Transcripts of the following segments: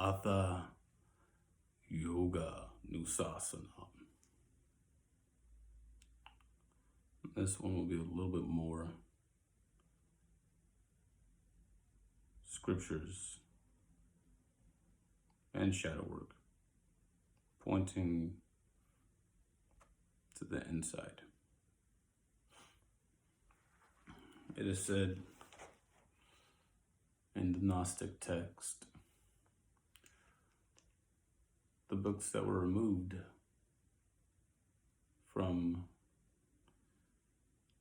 Hatha Yoga Nusasana. This one will be a little bit more scriptures and shadow work, pointing to the inside. It is said in the Gnostic text, the books that were removed from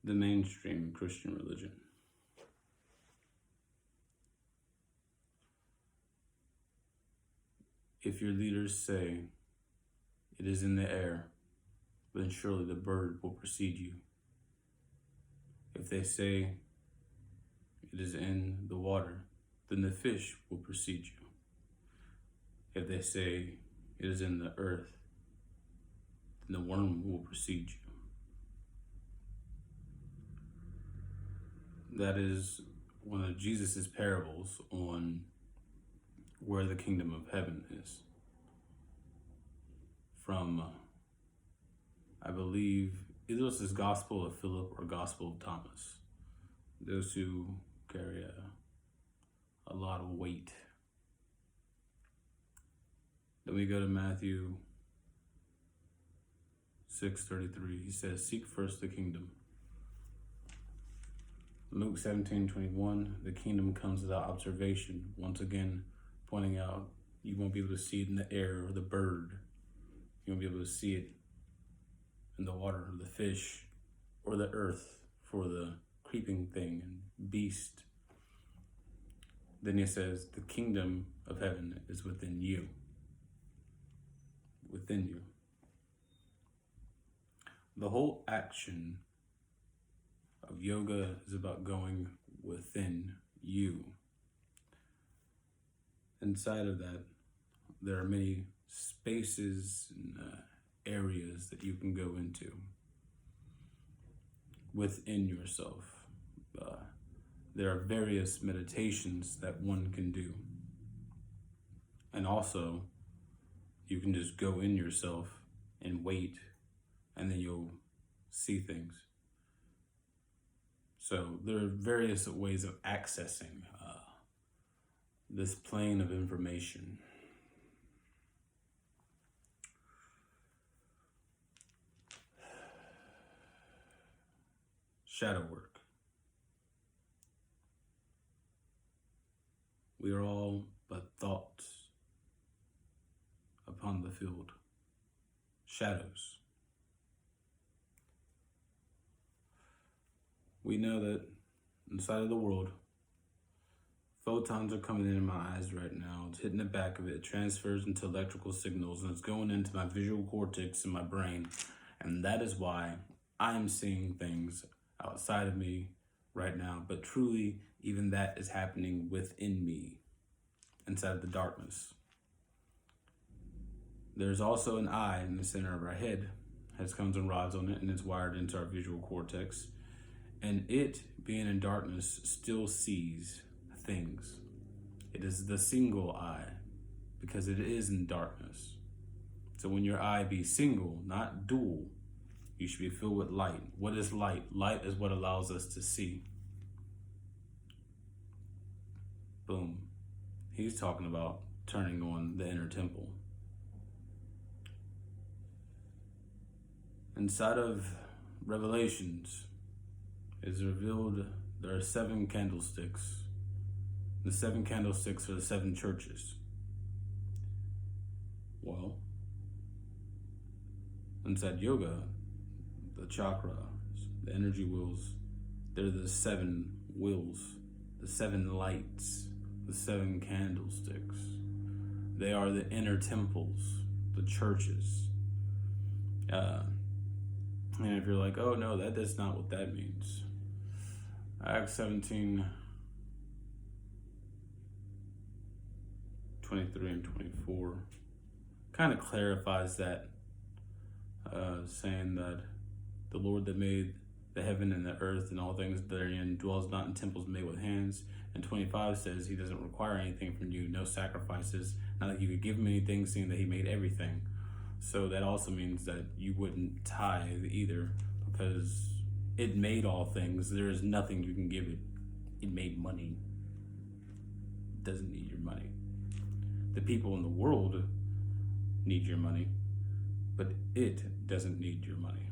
the mainstream Christian religion. If your leaders say it is in the air, then surely the bird will precede you. If they say it is in the water, then the fish will precede you. If they say it is in the earth, then the worm will precede you. That is one of Jesus' parables on where the kingdom of heaven is. From, I believe, either it's his Gospel of Philip or Gospel of Thomas. Those who carry a lot of weight. Then we go to Matthew 6:33. He says, "Seek first the kingdom." Luke 17:21, the kingdom comes without observation. Once again, pointing out you won't be able to see it in the air or the bird. You won't be able to see it in the water or the fish or the earth for the creeping thing and beast. Then he says, the kingdom of heaven is within you. Within you. The whole action of yoga is about going within you. Inside of that, there are many spaces and areas that you can go into within yourself. There are various meditations that one can do. And also, you can just go in yourself and wait, and then you'll see things. So there are various ways of accessing this plane of information. Shadow work. We are all but thoughts upon the field. Shadows. We know that inside of the world, photons are coming in my eyes right now. It's hitting the back of it. It transfers into electrical signals, and it's going into my visual cortex in my brain. And that is why I'm seeing things outside of me right now. But truly, even that is happening within me, inside of the darkness. There's also an eye in the center of our head. It has cones and rods on it, and it's wired into our visual cortex. And it, being in darkness, still sees things. It is the single eye, because it is in darkness. So when your eye be single, not dual, you should be filled with light. What is light? Light is what allows us to see. Boom. He's talking about turning on the inner temple. Inside of Revelations, is revealed there are 7 candlesticks. The 7 candlesticks are the 7 churches. Well, inside yoga, the chakras, the energy wheels, they're the 7 wheels, the 7 lights, the 7 candlesticks. They are the inner temples, the churches. And if you're like, oh no, that's not what that means. Acts 17, 23 and 24 kind of clarifies that, saying that the Lord that made the heaven and the earth and all things therein, dwells not in temples made with hands. And 25 says he doesn't require anything from you, no sacrifices, not that you could give him anything, seeing that he made everything. So that also means that you wouldn't tithe either, because it made all things. There is nothing you can give it. It made money. It doesn't need your money. The people in the world need your money, but it doesn't need your money.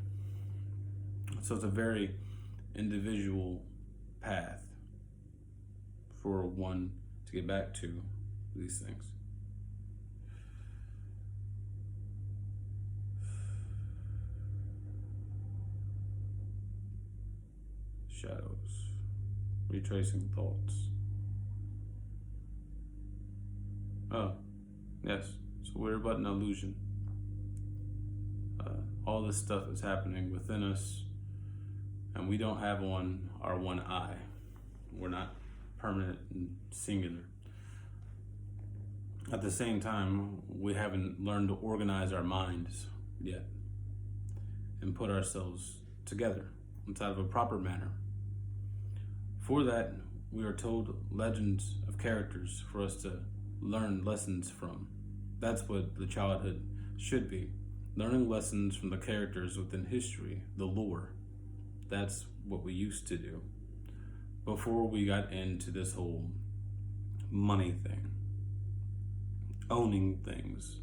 So it's a very individual path for one to get back to these things. Shadows, retracing thoughts. Oh, yes, so we're but an illusion. All this stuff is happening within us, and we don't have our one eye. We're not permanent and singular. At the same time, we haven't learned to organize our minds yet and put ourselves together inside of a proper manner. For that, we are told legends of characters for us to learn lessons from. That's what the childhood should be. Learning lessons from the characters within history, the lore. That's what we used to do before we got into this whole money thing, owning things.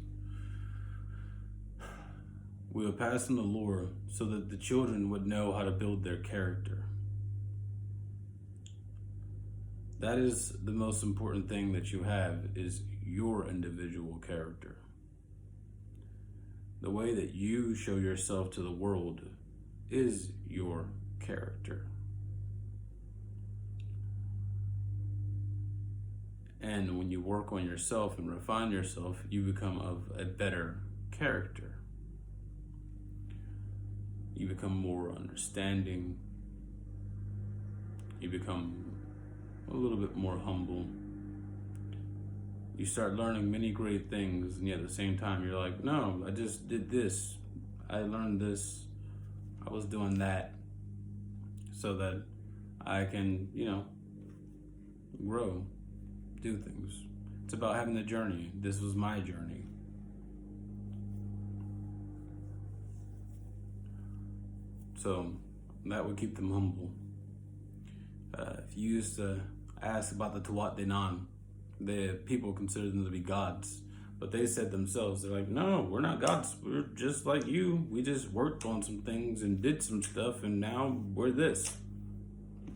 We would pass on the lore so that the children would know how to build their character. That is the most important thing that you have, is your individual character. The way that you show yourself to the world is your character. And when you work on yourself and refine yourself, you become of a better character. You become more understanding. You become a little bit more humble. You start learning many great things, and yet at the same time, you're like, no, I just did this. I learned this. I was doing that so that I can, grow, do things. It's about having the journey. This was my journey. So that would keep them humble. If you used to ask about the Tuat Denan, the people considered them to be gods. But they said themselves, they're like, no, we're not gods. We're just like you. We just worked on some things and did some stuff, and now we're this.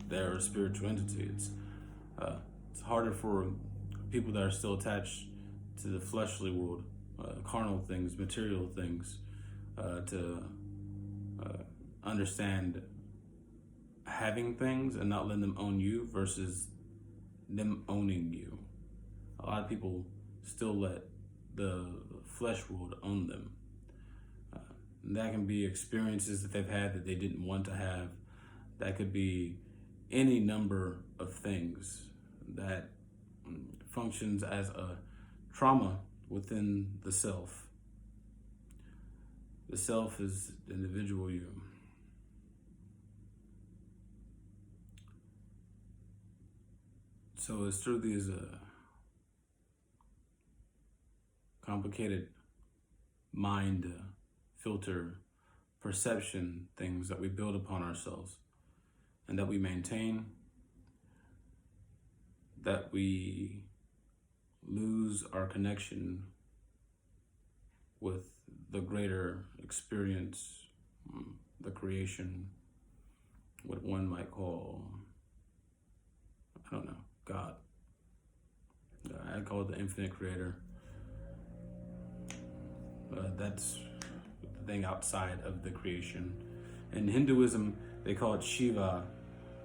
They're a spiritual entity. It's harder for people that are still attached to the fleshly world, carnal things, material things, to understand having things and not letting them own you versus them owning you. A lot of people still let the flesh world own them. And that can be experiences that they've had that they didn't want to have. That could be any number of things that functions as a trauma within the self. The self is the individual you. So it's through these complicated mind filter perception things that we build upon ourselves and that we maintain, that we lose our connection with the greater experience, the creation, what one might call, I don't know, God. I call it the infinite creator. That's the thing outside of the creation. In Hinduism, they call it Shiva.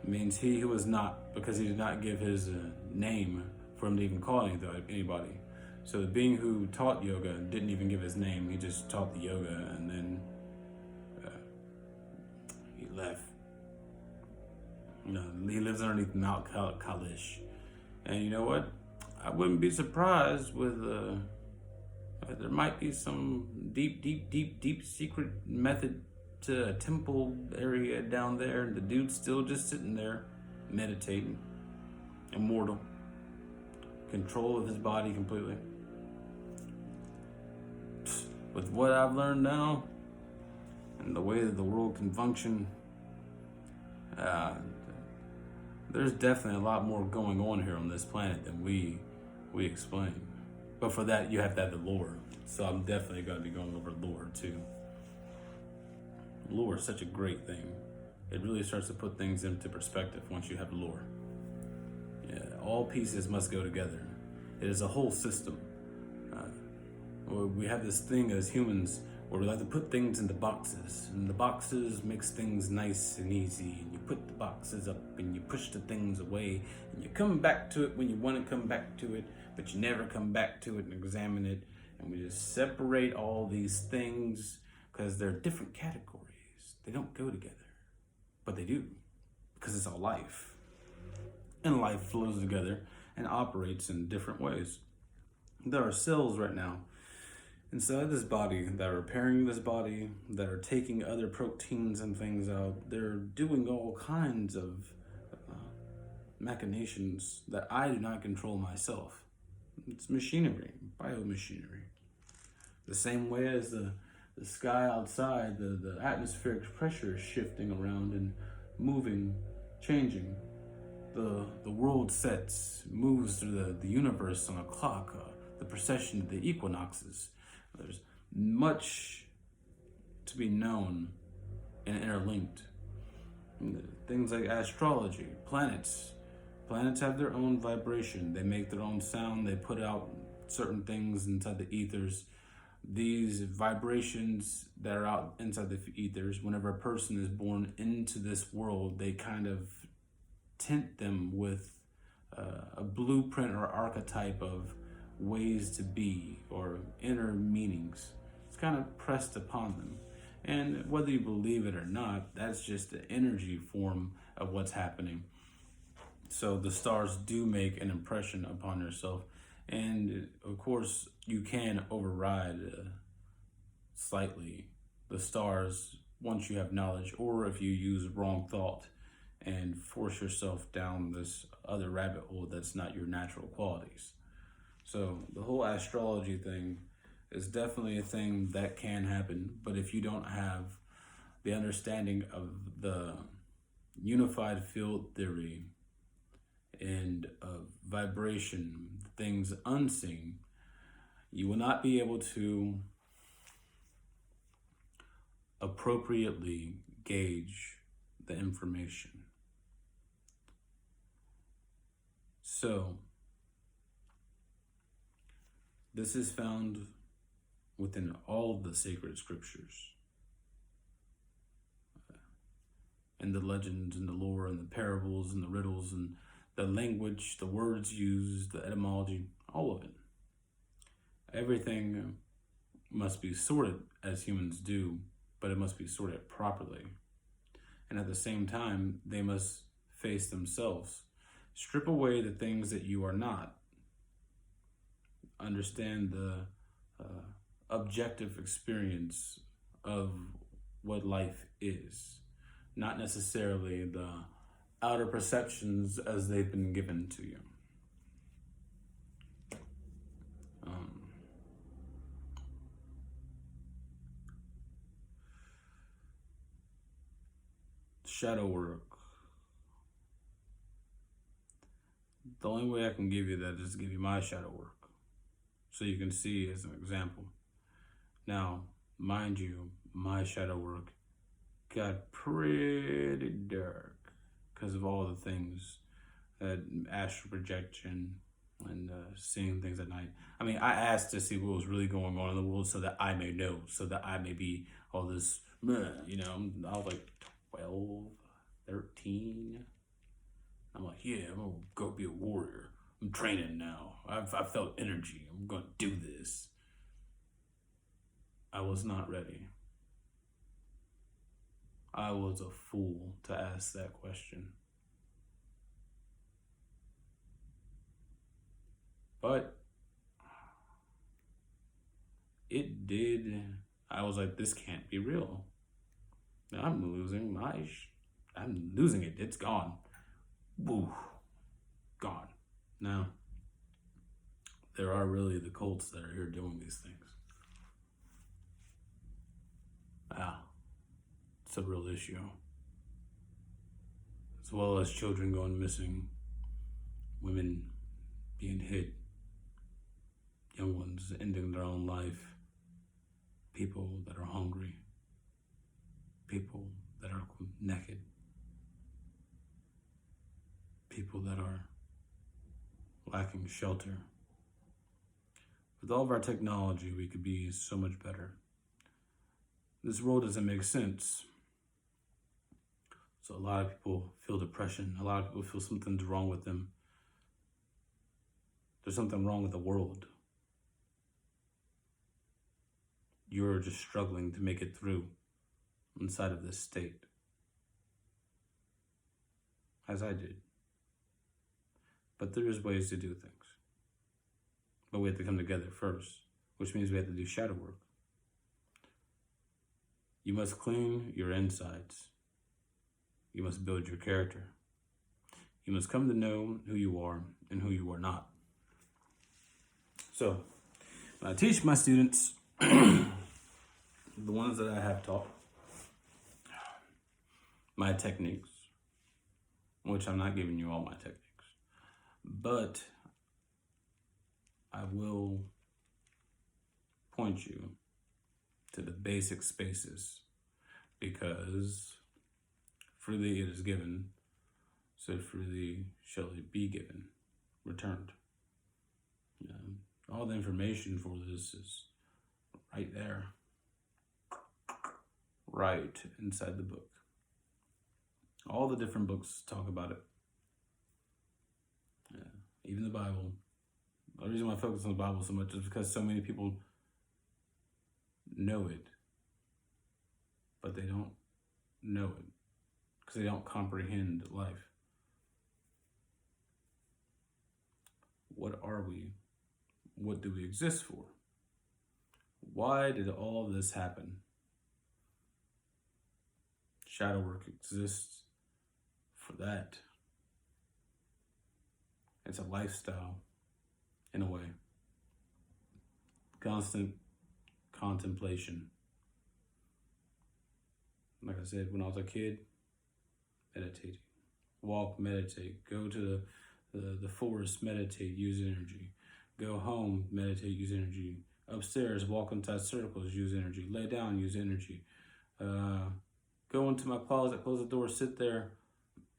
It means he who is not, because he did not give his name for him to even call anybody. So the being who taught yoga didn't even give his name. He just taught the yoga, and then he left. He lives underneath Mount Kailash. And you know what? I wouldn't be surprised with there might be some deep secret method to a temple area down there, and the dude's still just sitting there, meditating, immortal, control of his body completely. With what I've learned now, and the way that the world can function, there's definitely a lot more going on here on this planet than we explain. But for that, you have to have the lore. So I'm definitely going to be going over lore too. Lore is such a great thing. It really starts to put things into perspective once you have lore. Yeah, all pieces must go together. It is a whole system. We have this thing as humans where we like to put things into boxes, and the boxes makes things nice and easy, and you put the boxes up and you push the things away, and you come back to it when you want to come back to it, but you never come back to it and examine it. And we just separate all these things because they're different categories. They don't go together, but they do, because it's all life. And life flows together and operates in different ways. There are cells right now inside this body that are repairing this body, that are taking other proteins and things out. They're doing all kinds of machinations that I do not control myself. It's machinery, biomachinery. The same way as the sky outside, the atmospheric pressure is shifting around and moving, changing. The world sets, moves through the universe on a clock, the precession of the equinoxes. There's much to be known and interlinked. Things like astrology, planets. Planets have their own vibration. They make their own sound. They put out certain things inside the ethers. These vibrations that are out inside the ethers, whenever a person is born into this world, they kind of tint them with a blueprint or archetype of ways to be or inner meanings. It's kind of pressed upon them. And whether you believe it or not, that's just the energy form of what's happening. So the stars do make an impression upon yourself. And of course, you can override slightly the stars once you have knowledge, or if you use wrong thought and force yourself down this other rabbit hole that's not your natural qualities. So the whole astrology thing is definitely a thing that can happen, but if you don't have the understanding of the unified field theory and of vibration, things unseen, you will not be able to appropriately gauge the information. So, this is found within all of the sacred scriptures, and the legends and the lore and the parables and the riddles and the language, the words used, the etymology, all of it. Everything must be sorted as humans do, but it must be sorted properly. And at the same time, they must face themselves. Strip away the things that you are not. Understand the objective experience of what life is, not necessarily the outer perceptions as they've been given to you. Shadow work. The only way I can give you that is to give you my shadow work, so you can see as an example. Now, mind you, my shadow work got pretty dark because of all the things, astral projection and seeing things at night. I mean, I asked to see what was really going on in the world so that I may know, so that I may be all this, you know, I was like 12, 13. I'm like, yeah, I'm gonna go be a warrior. I'm training now. I've felt energy. I'm gonna do this. I was not ready. I was a fool to ask that question. But it did. I was like, this can't be real. I'm losing it. It's gone. Woo, gone. Now, there are really the cults that are here doing these things. It's a real issue. As well as children going missing, women being hit, young ones ending their own life, people that are hungry, people that are naked, people that are lacking shelter. With all of our technology, we could be so much better. This world doesn't make sense. So a lot of people feel depression. A lot of people feel something's wrong with them. There's something wrong with the world. You're just struggling to make it through inside of this state. As I did. But there is ways to do things. But we have to come together first, which means we have to do shadow work. You must clean your insides. You must build your character. You must come to know who you are and who you are not. So, when I teach my students, the ones that I have taught, my techniques, which I'm not giving you all my techniques, but I will point you to the basic spaces, because freely it is given, so freely shall it be given, returned. All the information for this is right there, right inside the book. All the different books talk about it. Even the Bible. The reason why I focus on the Bible so much is because so many people know it, but they don't know it because they don't comprehend life. What are we? What do we exist for? Why did all of this happen? Shadow work exists for that. It's a lifestyle, in a way. Constant contemplation. Like I said, when I was a kid, meditating. Walk, meditate. Go to the forest, meditate, use energy. Go home, meditate, use energy. Upstairs, walk inside circles, use energy. Lay down, use energy. Go into my closet, close the door, sit there.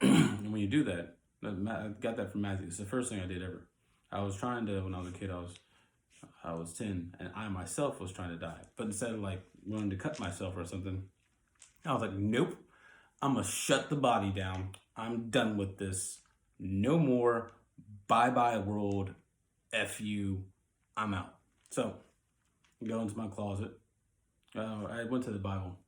And when you do that, I got that from Matthew. It's the first thing I did ever. I was trying to, when I was a kid, I was 10, and I myself was trying to die. But instead of like wanting to cut myself or something, I was like, nope, I'm going to shut the body down. I'm done with this. No more. Bye-bye world. F you. I'm out. So, go into my closet. I went to the Bible.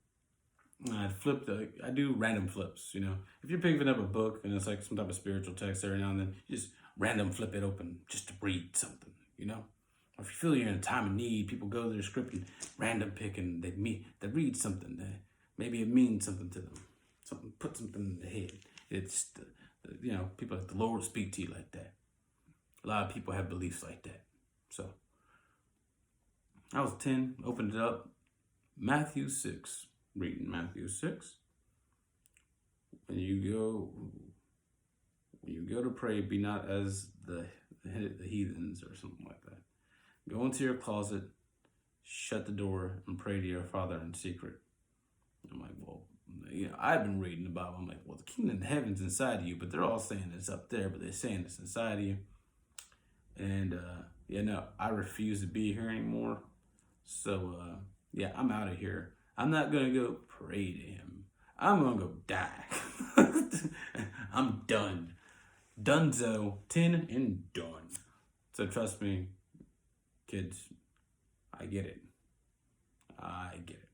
I flipped. I do random flips, you know. If you're picking up a book and it's like some type of spiritual text every now and then, you just random flip it open just to read something, you know. Or if you feel you're in a time of need, people go to their script and random pick and they read something. Maybe it means something to them. Something, put something in the head. It's you know, people like the Lord speak to you like that. A lot of people have beliefs like that. So I was 10, opened it up, Matthew 6. Reading Matthew 6. When you go to pray, be not as the heathens or something like that. Go into your closet, shut the door, and pray to your Father in secret. I'm like, well, you know, I've been reading the Bible. I'm like, well, the kingdom of heaven's inside of you, but they're all saying it's up there, but they're saying it's inside of you. And no, I refuse to be here anymore. So I'm out of here. I'm not going to go pray to him. I'm going to go die. I'm done. Dunzo, 10 and done. So trust me, kids, I get it. I get it.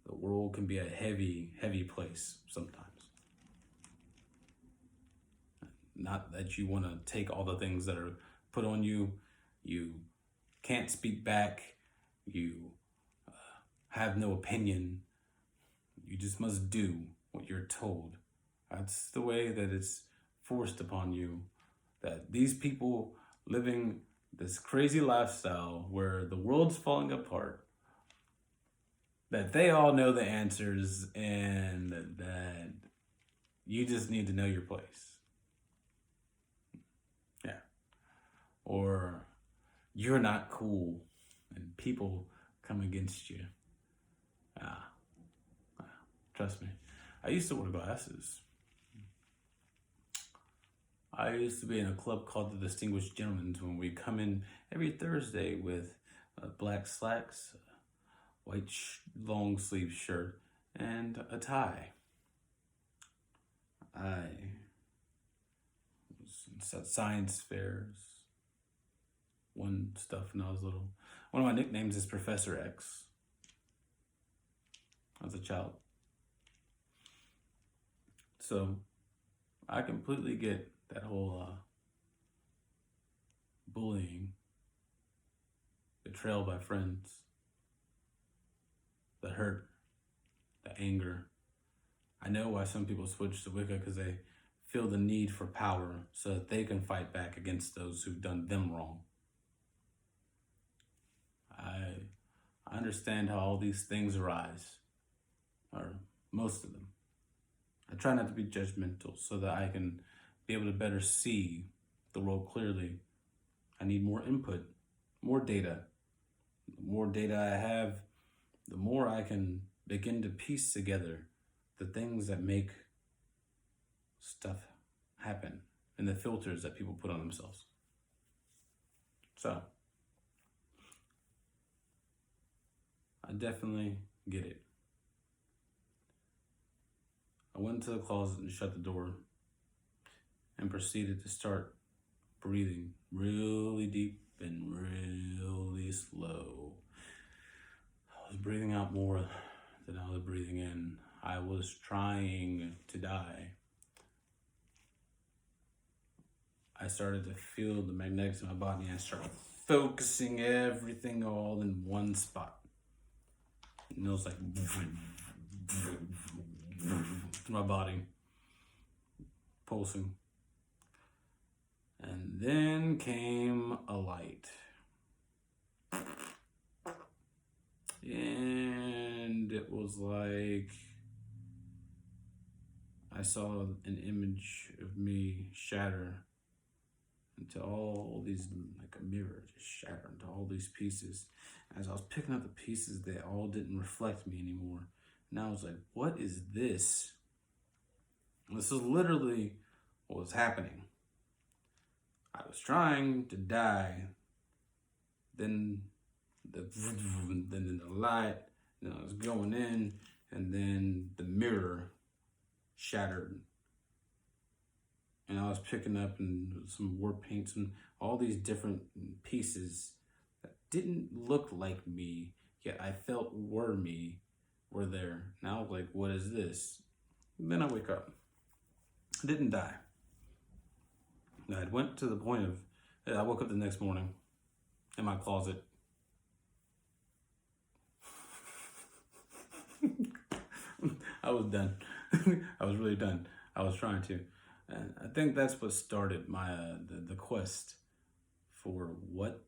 The world can be a heavy, heavy place sometimes. Not that you want to take all the things that are put on you. You can't speak back. You have no opinion. You just must do what you're told. That's the way that it's forced upon you. That these people living this crazy lifestyle where the world's falling apart, that they all know the answers and that you just need to know your place. Yeah. Or you're not cool and people come against you. Trust me. I used to wear glasses. I used to be in a club called the Distinguished Gentlemen when we come in every Thursday with black slacks, white long sleeve shirt, and a tie. I was at science fairs, won stuff when I was little. One of my nicknames is Professor X. As a child. So I completely get that whole bullying, betrayal by friends, the hurt, the anger. I know why some people switch to Wicca, because they feel the need for power so that they can fight back against those who've done them wrong. I understand how all these things arise, or most of them. I try not to be judgmental so that I can be able to better see the world clearly. I need more input, more data. The more data I have, the more I can begin to piece together the things that make stuff happen and the filters that people put on themselves. So, I definitely get it. I went into the closet and shut the door and proceeded to start breathing really deep and really slow. I was breathing out more than I was breathing in. I was trying to die. I started to feel the magnetics in my body and I started focusing everything all in one spot. And it was like my body pulsing. And then came a light. And it was like I saw an image of me shatter into all these, like a mirror, just shatter into all these pieces. As I was picking up the pieces, they all didn't reflect me anymore. And I was like, what is this? This is literally what was happening. I was trying to die. Then the light, then I was going in, and then the mirror shattered. And I was picking up some war paints and all these different pieces that didn't look like me, yet I felt were me, were there. And I was like, what is this? And then I wake up. I didn't die. I went to the point of, I woke up the next morning in my closet. I was done. I was really done. I was trying to. And I think that's what started my the quest for what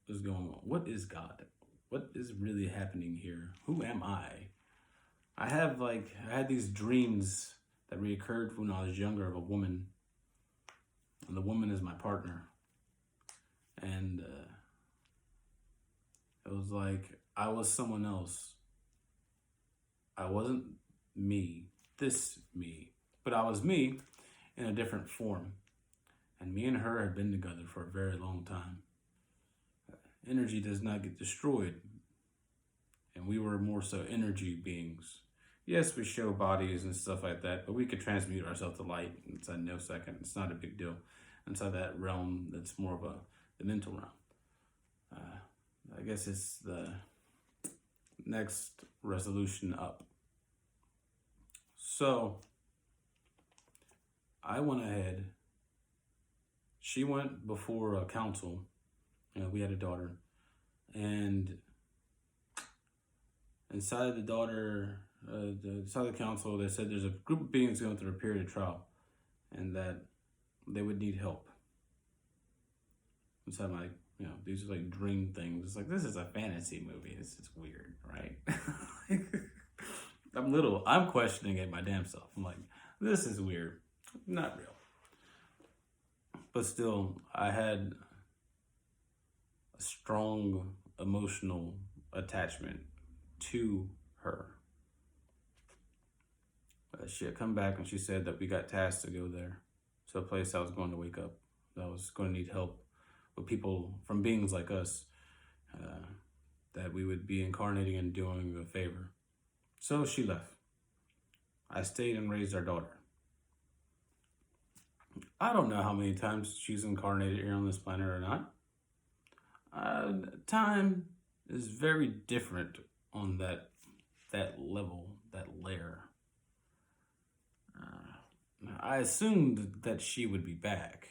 is going on. What is God? What is really happening here? Who am I? I had these dreams that reoccurred when I was younger of a woman. And the woman is my partner. And it was like I was someone else. I wasn't me, but I was me in a different form. And me and her had been together for a very long time. Energy does not get destroyed. And we were more so energy beings. Yes, we show bodies and stuff like that, but we could transmute ourselves to light inside no second. It's not a big deal. Inside that realm, that's more of the mental realm. I guess it's the next resolution up. So I went ahead. She went before a council. We had a daughter. And inside the daughter, saw the council. They said there's a group of beings going through a period of trial, and that they would need help. So I'm like, these are like dream things. It's like, this is a fantasy movie. This is weird, right? I'm questioning it my damn self. I'm like, this is weird. Not real. But still, I had a strong emotional attachment to her. She had come back and she said that we got tasked to go there to a place I was going to wake up. That I was going to need help with people from beings like us, that we would be incarnating and doing a favor. So she left. I stayed and raised our daughter. I don't know how many times she's incarnated here on this planet or not. Time is very different on that level, that layer. I assumed that she would be back,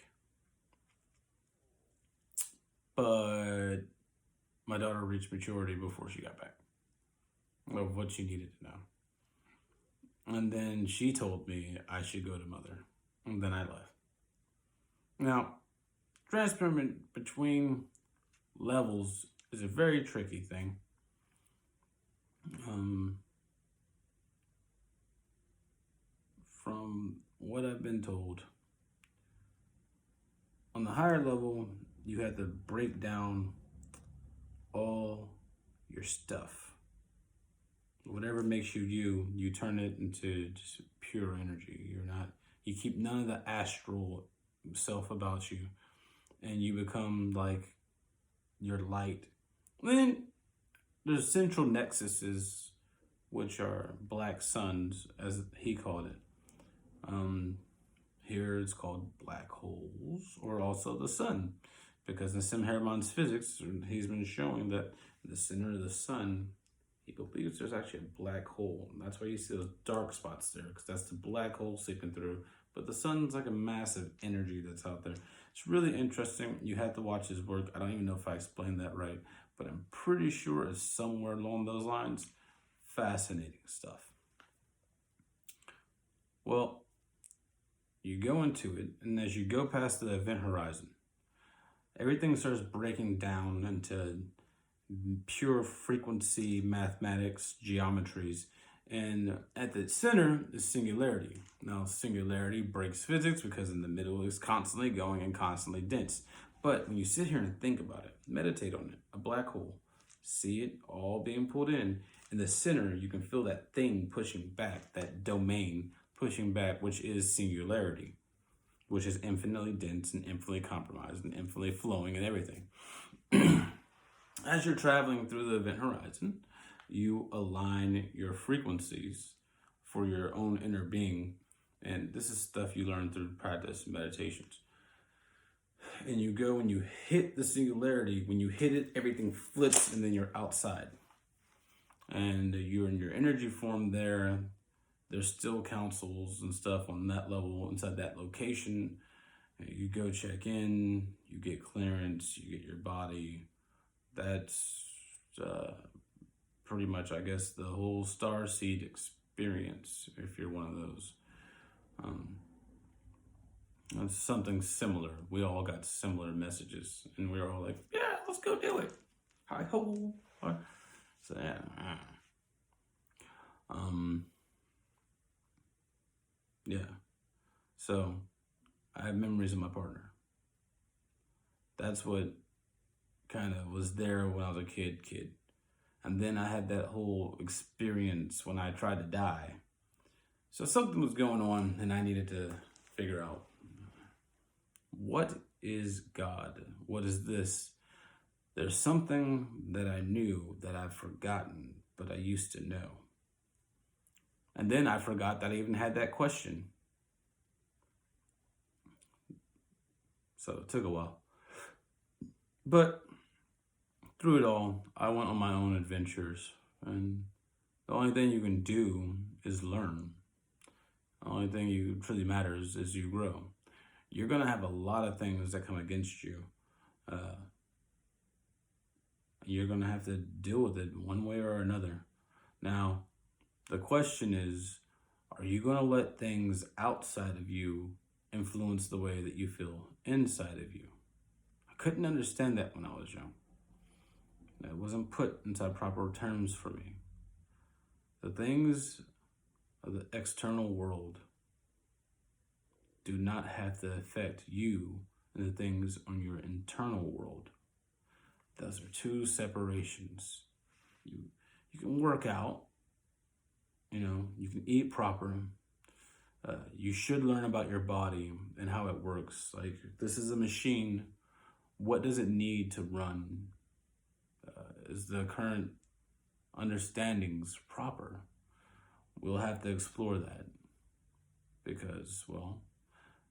but my daughter reached maturity before she got back of what she needed to know. And then she told me I should go to Mother, and then I left. Now, transferring between levels is a very tricky thing. From what I've been told, on the higher level, you have to break down all your stuff. Whatever makes you you, you turn it into just pure energy. You keep none of the astral self about you, and you become like your light. Then there's central nexuses, which are black suns, as he called it. Here it's called black holes, or also the sun, because in Sim Herman's physics, he's been showing that in the center of the sun, he believes there's actually a black hole. And that's why you see those dark spots there, because that's the black hole seeping through. But the sun's like a massive energy that's out there. It's really interesting. You have to watch his work. I don't even know if I explained that right, but I'm pretty sure it's somewhere along those lines. Fascinating stuff. Well, you go into it, and as you go past the event horizon, everything starts breaking down into pure frequency, mathematics, geometries, and at the center is singularity. Now, singularity breaks physics because in the middle is constantly going and constantly dense. But when you sit here and think about it, meditate on it, a black hole, see it all being pulled in the center, you can feel that thing pushing back, that domain pushing back, which is singularity, which is infinitely dense and infinitely compromised and infinitely flowing and everything. As you're traveling through the event horizon, you align your frequencies for your own inner being. And this is stuff you learn through practice and meditations. And you go and you hit the singularity. When you hit it, everything flips and then you're outside. And you're in your energy form there. There's still councils and stuff on that level inside that location. You go check in, you get clearance, you get your body. That's pretty much, I guess, the whole starseed experience, if you're one of those. It's something similar. We all got similar messages, and we were all like, yeah, let's go do it. Hi-ho. So, yeah. Yeah. So, I have memories of my partner. That's what kind of was there when I was a kid. And then I had that whole experience when I tried to die. So something was going on, and I needed to figure out, what is God? What is this? There's something that I knew that I've forgotten, but I used to know. And then I forgot that I even had that question. So it took a while. But through it all, I went on my own adventures. And the only thing you can do is learn. The only thing you truly matters is you grow. You're going to have a lot of things that come against you. You're going to have to deal with it one way or another. Now, The question is, are you going to let things outside of you influence the way that you feel inside of you? I couldn't understand that when I was young. It wasn't put inside proper terms for me. The things of the external world do not have to affect you and the things on your internal world. Those are two separations. You can work out, you can eat proper. You should learn about your body and how it works. Like, this is a machine. What does it need to run? Is the current understandings proper? We'll have to explore that because, well,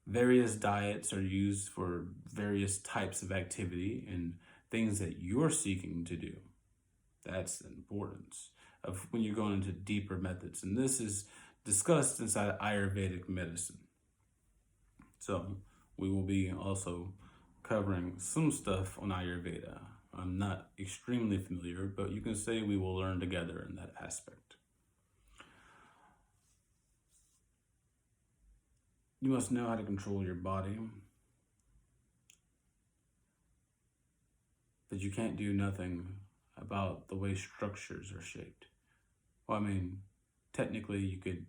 various diets are used for various types of activity and things that you're seeking to do. That's the importance of when you're going into deeper methods. And this is discussed inside Ayurvedic medicine. So we will be also covering some stuff on Ayurveda. I'm not extremely familiar, but you can say we will learn together in that aspect. You must know how to control your body, but you can't do nothing about the way structures are shaped. Well, I mean, technically you could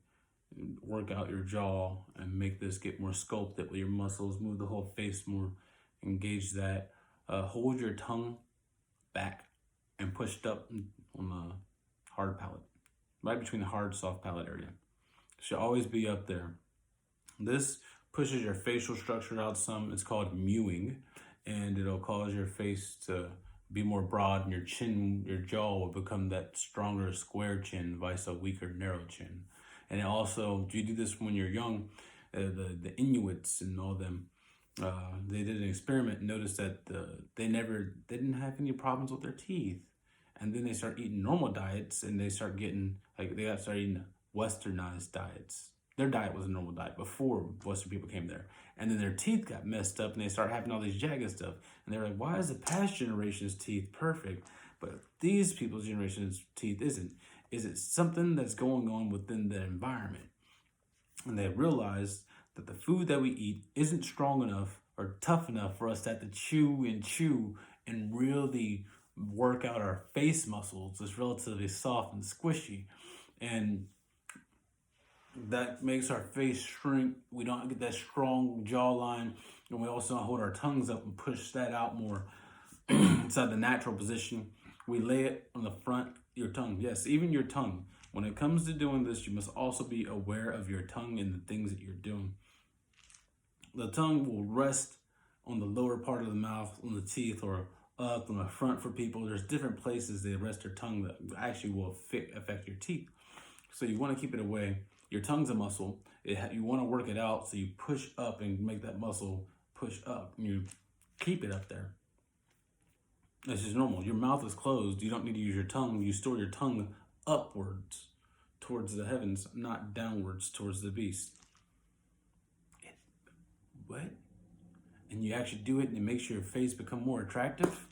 work out your jaw and make this get more sculpted with your muscles, move the whole face more, engage that. Hold your tongue back and pushed up on the hard palate, right between the hard, soft palate area. It should always be up there. This pushes your facial structure out some. It's called mewing, and it'll cause your face to be more broad, and your chin, your jaw will become that stronger square chin, vice a weaker narrow chin. And it also, you do this when you're young, the Inuits and all them, they did an experiment and noticed that they didn't have any problems with their teeth. And then they start eating normal diets and they start getting, started eating westernized diets. Their diet was a normal diet before Western people came there. And then their teeth got messed up and they started having all these jagged stuff. And they were like, why is the past generation's teeth perfect, but these people's generation's teeth isn't? Is it something that's going on within the environment? And they realized that the food that we eat isn't strong enough or tough enough for us to have to chew and really work out our face muscles. It's relatively soft and squishy. And that makes our face shrink. We don't get that strong jawline, and we also don't hold our tongues up and push that out more inside the natural position. We lay it on the front, your tongue. Yes, even your tongue. When it comes to doing this, you must also be aware of your tongue and the things that you're doing. The tongue will rest on the lower part of the mouth, on the teeth, or up on the front for people. There's different places they rest their tongue that actually will affect your teeth. So you want to keep it away. Your tongue's a muscle. You want to work it out, so you push up and make that muscle push up. And you keep it up there. This is normal. Your mouth is closed. You don't need to use your tongue. You store your tongue upwards towards the heavens, not downwards towards the beast. What? And you actually do it and it makes your face become more attractive?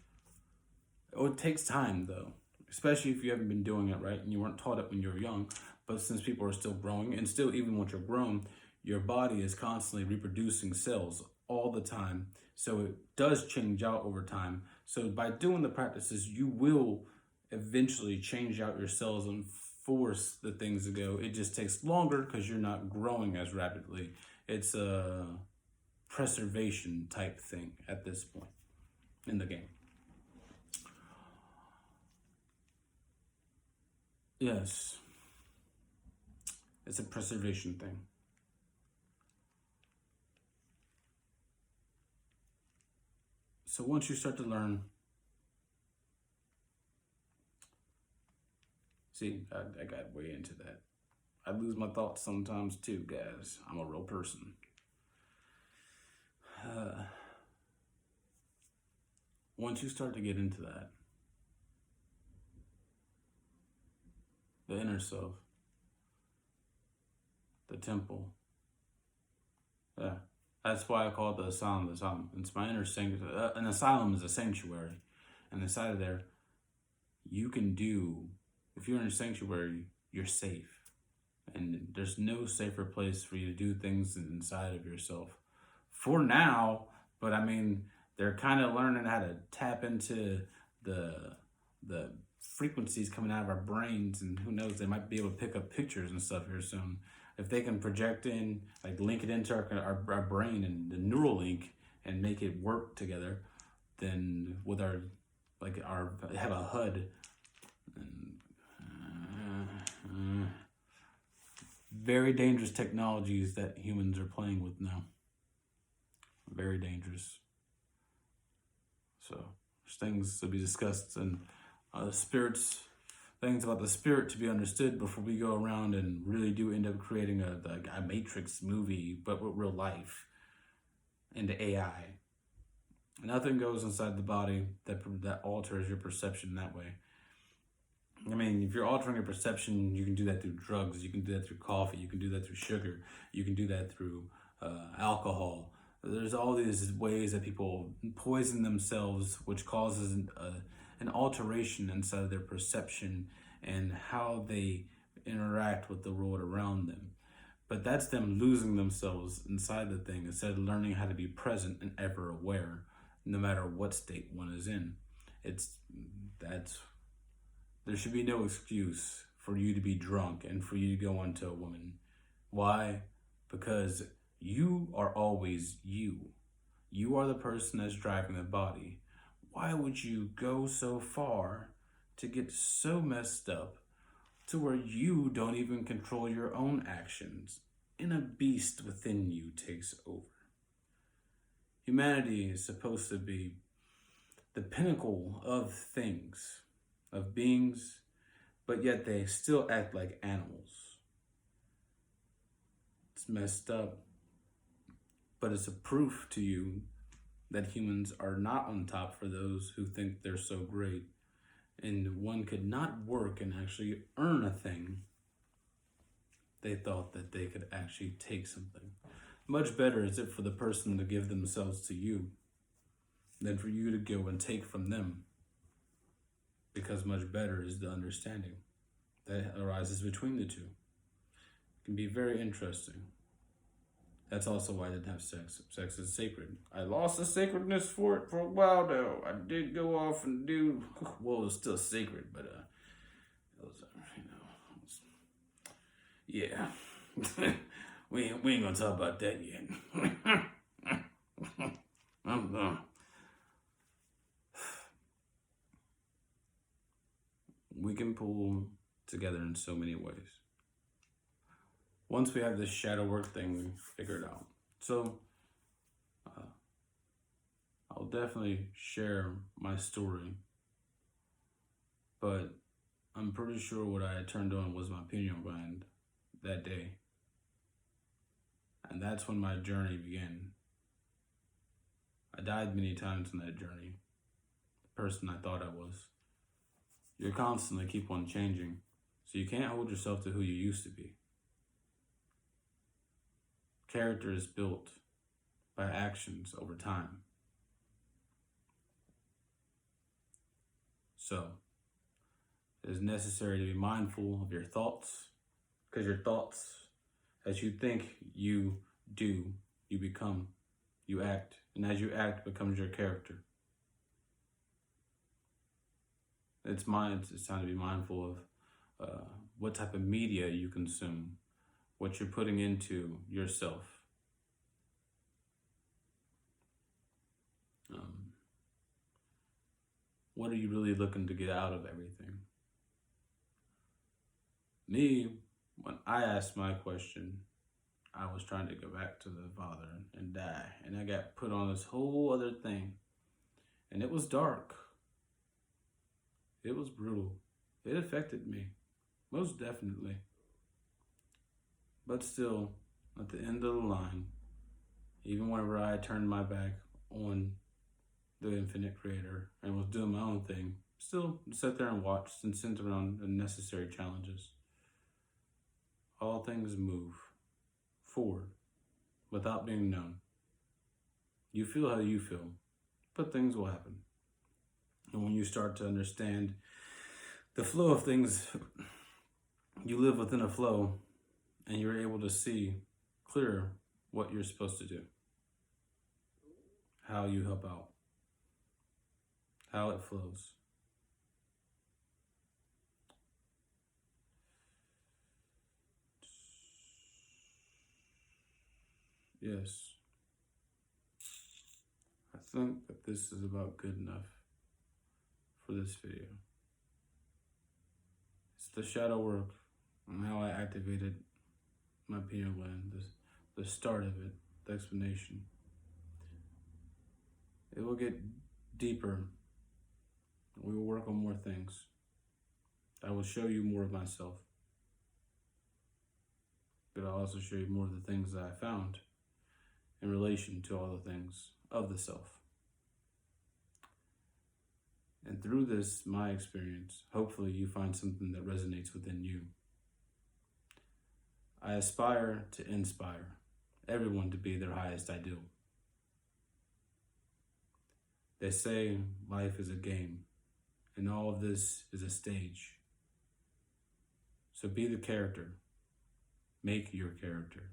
Oh, it takes time though, especially if you haven't been doing it right and you weren't taught it when you were young. But since people are still growing, and still even once you're grown, your body is constantly reproducing cells all the time. So it does change out over time. So by doing the practices, you will eventually change out your cells and force the things to go. It just takes longer because you're not growing as rapidly. It's a preservation type thing at this point in the game. Yes. It's a preservation thing. So once you start to learn, see, I got way into that. I lose my thoughts sometimes too, guys. I'm a real person. Once you start to get into that, the inner self, the temple, yeah, that's why I call it the asylum. It's my inner sanctuary. An asylum is a sanctuary, and inside of there, you can do. If you're in a sanctuary, you're safe. And there's no safer place for you to do things inside of yourself for now. But I mean, they're kind of learning how to tap into the the frequencies coming out of our brains, and who knows, they might be able to pick up pictures and stuff here soon. If they can project in, like link it into our brain and the neural link and make it work together, then with our have a HUD. And, very dangerous technologies that humans are playing with now. Very dangerous. So there's things to be discussed, and things about the spirit to be understood before we go around and really do end up creating a Matrix movie, but with real life and AI. Nothing goes inside the body that alters your perception that way. I mean, if you're altering your perception, you can do that through drugs, you can do that through coffee, you can do that through sugar, you can do that through alcohol. There's all these ways that people poison themselves, which causes an alteration inside of their perception and how they interact with the world around them. But that's them losing themselves inside the thing instead of learning how to be present and ever aware, no matter what state one is in. There should be no excuse for you to be drunk and for you to go onto a woman. Why? Because you are always you. You are the person that's driving the body. Why would you go so far to get so messed up to where you don't even control your own actions and a beast within you takes over? Humanity is supposed to be the pinnacle of things, of beings, but yet they still act like animals. It's messed up, but it's a proof to you that humans are not on top for those who think they're so great. And one could not work and actually earn a thing. They thought that they could actually take something. Much better is it for the person to give themselves to you than for you to go and take from them. Because much better is the understanding that arises between the two. It can be very interesting. That's also why I didn't have sex. Sex is sacred. I lost the sacredness for it for a while though. I did go off and do, well, it was still sacred, but it was, yeah. we ain't gonna talk about that yet. I'm done. We can pull together in so many ways. Once we have this shadow work thing figured out. So, I'll definitely share my story, but I'm pretty sure what I had turned on was my pineal gland that day. And that's when my journey began. I died many times in that journey. The person I thought I was. You constantly keep on changing, so you can't hold yourself to who you used to be. Character is built by actions over time. So, it is necessary to be mindful of your thoughts, because your thoughts, as you think, you do, you become, you act, and as you act becomes your character. It's time to be mindful of what type of media you consume, what you're putting into yourself. What are you really looking to get out of everything? Me, when I asked my question, I was trying to go back to the Father and die. And I got put on this whole other thing. And it was dark. It was brutal. It affected me, most definitely. But still, at the end of the line, even whenever I turned my back on the infinite creator and was doing my own thing, still sat there and watched and sent around unnecessary challenges. All things move forward without being known. You feel how you feel, but things will happen. And when you start to understand the flow of things, you live within a flow, and you're able to see clear what you're supposed to do, how you help out, how it flows. Yes, I think that this is about good enough for this video. It's the shadow work and how I activated my pineal gland, the start of it, the explanation. It will get deeper. We will work on more things. I will show you more of myself. But I'll also show you more of the things that I found in relation to all the things of the self. And through this, my experience, hopefully you find something that resonates within you. I aspire to inspire everyone to be their highest ideal. They say life is a game, and all of this is a stage. So be the character. Make your character.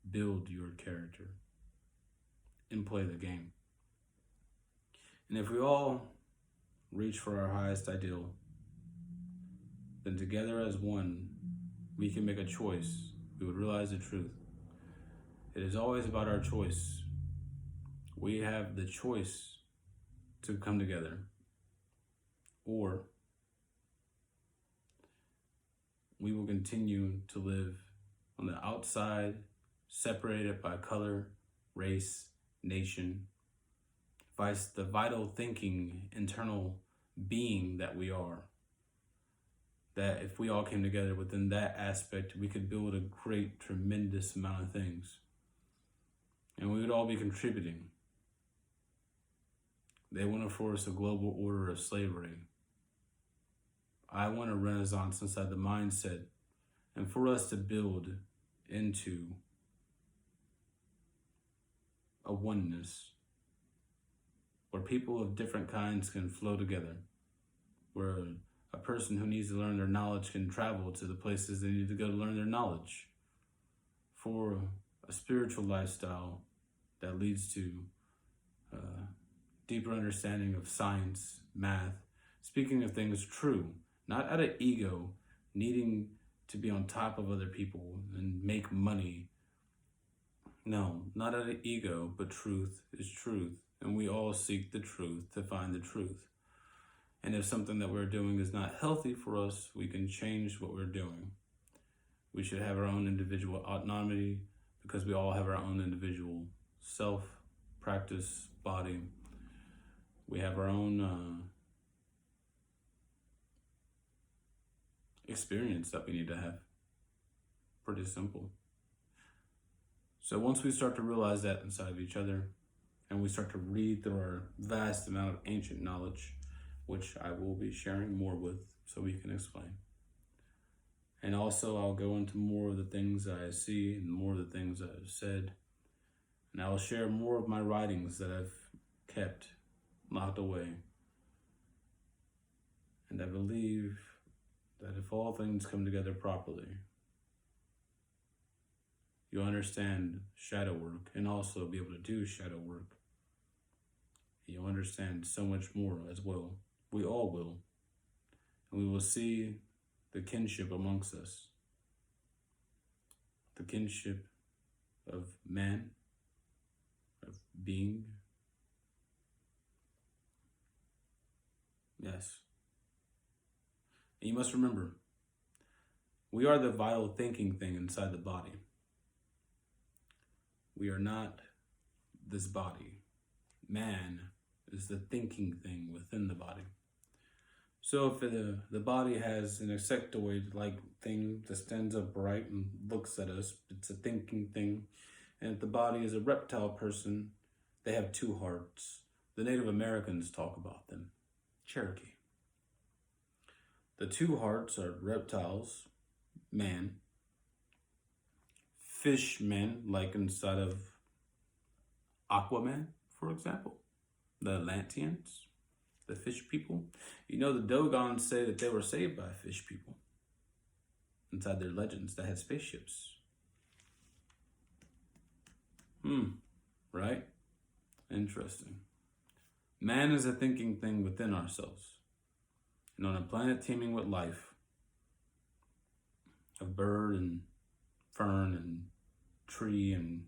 Build your character. And play the game. And if we all reach for our highest ideal, then together as one, we can make a choice. We would realize the truth. It is always about our choice. We have the choice to come together, or we will continue to live on the outside, separated by color, race, nation, the vital thinking, internal being that we are. That if we all came together within that aspect, we could build a great, tremendous amount of things. And we would all be contributing. They want to force a global order of slavery. I want a renaissance inside the mindset, and for us to build into a oneness where people of different kinds can flow together, where a person who needs to learn their knowledge can travel to the places they need to go to learn their knowledge, for a spiritual lifestyle that leads to deeper understanding of science, math, speaking of things true, not out of ego, needing to be on top of other people and make money. No, not out of ego, but truth is truth. And we all seek the truth to find the truth. And if something that we're doing is not healthy for us, we can change what we're doing. We should have our own individual autonomy because we all have our own individual self, practice, body. We have our own experience that we need to have. Pretty simple. So once we start to realize that inside of each other, and we start to read through our vast amount of ancient knowledge, which I will be sharing more with so we can explain. And also I'll go into more of the things that I see and more of the things that I've said. And I'll share more of my writings that I've kept locked away. And I believe that if all things come together properly, you'll understand shadow work and also be able to do shadow work. You'll understand so much more as well. We all will. And we will see the kinship amongst us. The kinship of man, of being. Yes. And you must remember, we are the vital thinking thing inside the body. We are not this body. Man is the thinking thing within the body. So if the body has an insectoid-like thing that stands upright and looks at us, it's a thinking thing. And if the body is a reptile person, they have two hearts. The Native Americans talk about them. Cherokee. The two hearts are reptiles, man, fishmen, like inside of Aquaman, for example, the Atlanteans, the fish people. You know, the Dogons say that they were saved by fish people. inside their legends that had spaceships. Right? Interesting. Man is a thinking thing within ourselves. And on a planet teeming with life, of bird and fern and tree and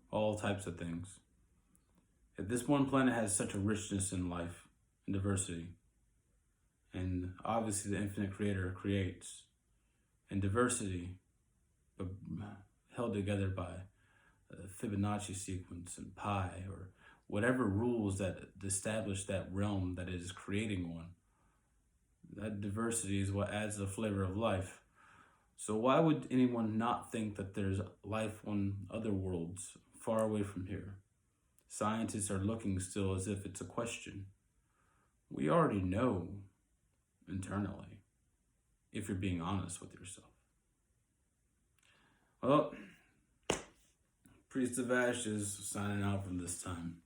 all types of things, if this one planet has such a richness in life and diversity, and obviously the infinite creator creates, and diversity, but held together by a Fibonacci sequence and pi, or whatever rules that establish that realm that it is creating one, that diversity is what adds the flavor of life. So why would anyone not think that there's life on other worlds far away from here? Scientists are looking still as if it's a question. We already know internally, if you're being honest with yourself. Well, Priest of Ashes signing out from this time.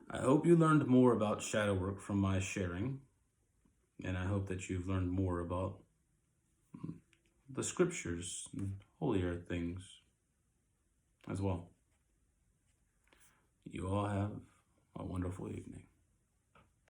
I hope you learned more about shadow work from my sharing, and I hope that you've learned more about the scriptures and holier things as well. You all have a wonderful evening.